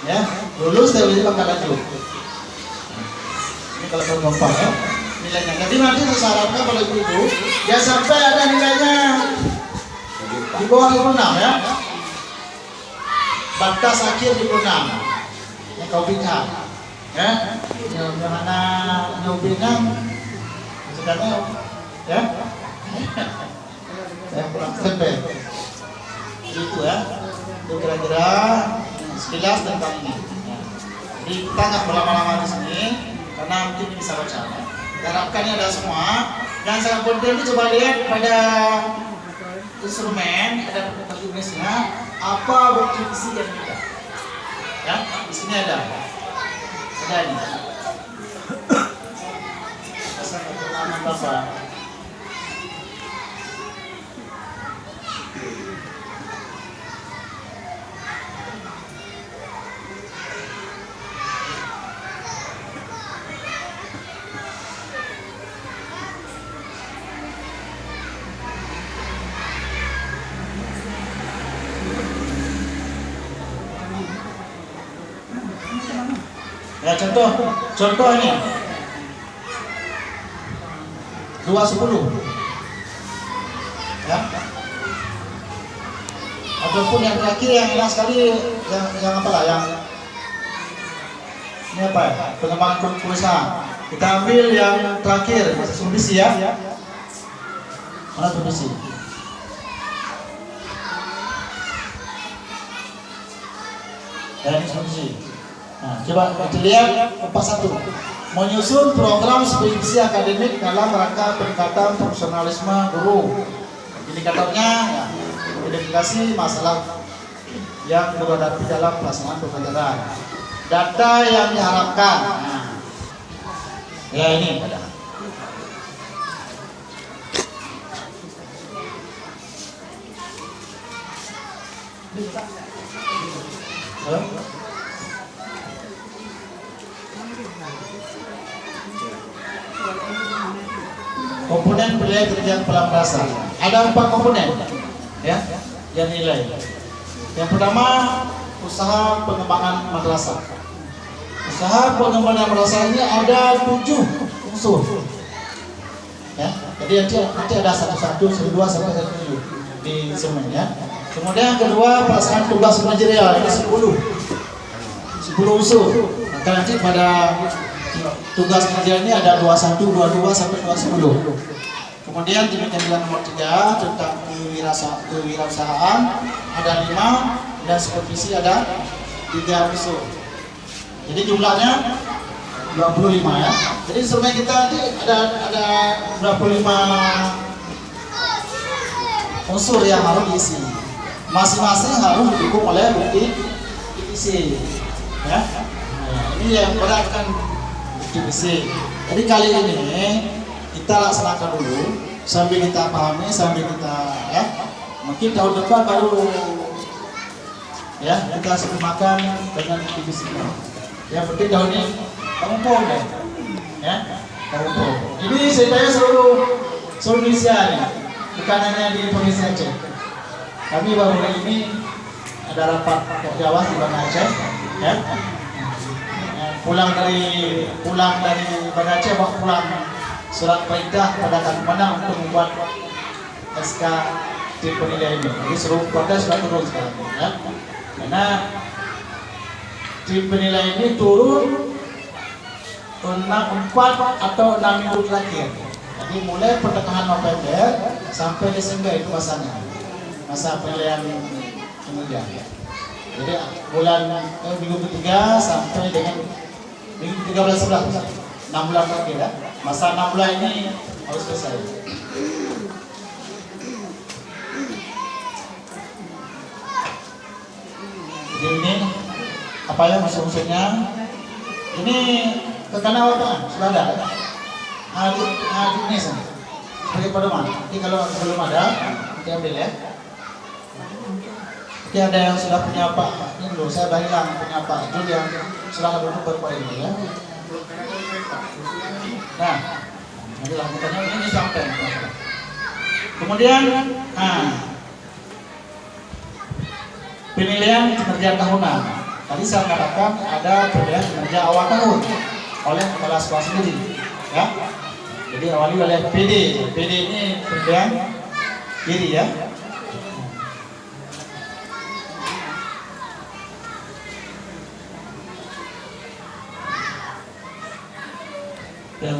Ya, lulus dari bakal lanjut. Ini kalau gampang ya nilainya. Jadi nanti saya harapkan kalau ibu ya sampai ada nilainya di bawah 56 ya. Batas akhir 56. Ya kau bintang. Ya, yang mana nyobinang sekarang ya. Saya kurang sampai. Itu ya. Itu kira-kira sekilas tentang ini. Jadi kita nggak berlama-lama di sini karena mungkin bisa baca. Kita harapkan ini ada semua. Yang sangat penting itu coba lihat pada instrumen ada tulisnya apa bukti isi yang tidak. Ya, di sini ada ini. Pasal nama Bapak. Ya contoh ini 210 ya. Ataupun yang terakhir yang enak sekali yang apa lah yang ini apa ya, pengembangan perusahaan. Kita ambil yang terakhir submisi ya. Mana submisi? Ya, ini submisi. Nah, coba kita lihat 41. Menyusun program skripsi akademik dalam rangka peningkatan profesionalisme guru. Indikatornya ya, identifikasi masalah yang dihadapi dalam pelaksanaan pembelajaran. Data yang diharapkan. Nah, ya ini ada. Komponen penilaian kerjaan pelampiasan ada 4 komponen ya yang nilai. Yang pertama usaha pengembangan madrasah. Usaha pengembangan madrasah ini ada 7 unsur ya. Jadi nanti ada 1, 2 sampai 7 di semuanya. Kemudian yang kedua pelaksanaan tugas manajerial ini 10 unsur. Maka nanti pada tugas kerja ini ada 21, 22 sampai 20. Kemudian di meja nomor 3 tentang kewirausahaan ada 5 dan supervisi ada 3 unsur. Jadi jumlahnya 25 ya. Jadi sebenarnya kita nanti ada 25 unsur yang harus diisi. Masing-masing harus didukung oleh bukti isi ya. Nah, ini yang berat kan bukti. Jadi kali ini kita laksanakan dulu sambil kita pahami, sambil kita ya. Mungkin tahun depan baru ya kita sempurnakan dengan bukti. Yang penting tahun ini kamu pun ya, kamu pun. Ini saya seluruh Indonesia nih, bukan hanya di Provinsi Aceh. Kami baru ini ada rapat Jawa di Banda Aceh ya. Pulang dari Banda Aceh bawa pulang surat perintah pada Kalimantan untuk membuat SK tim penilaian ini. Jadi seluruh kota sudah turun sekarang ya. Karena tim penilaian ini turun 4 atau 6 minggu terakhir. Jadi mulai pertengahan November sampai Desember itu masa penilaian kemudian. Jadi bulan minggu ketiga sampai dengan minggu 13-11 6 bulan terakhir ya. Masa 6 bulan ini harus selesai. Jadi ini apa ya unsur-unsurnya? Ini ke kanan apa? Sudah ada. Ini sebagai pedoman. Nanti kalau belum ada, kita ambil ya. Nanti ada yang sudah punya Pak. Ini dulu saya bilang punya Pak Jul yang sudah duduk berpada ini ya. Nah, nanti lanjutannya ini sampai. Kemudian, penilaian kinerja tahunan. Tadi saya katakan ada perbedaan kinerja awal tahun oleh kepala sekolah sendiri, ya. Jadi awali oleh PD. PD ini perbedaan diri, ya. Yang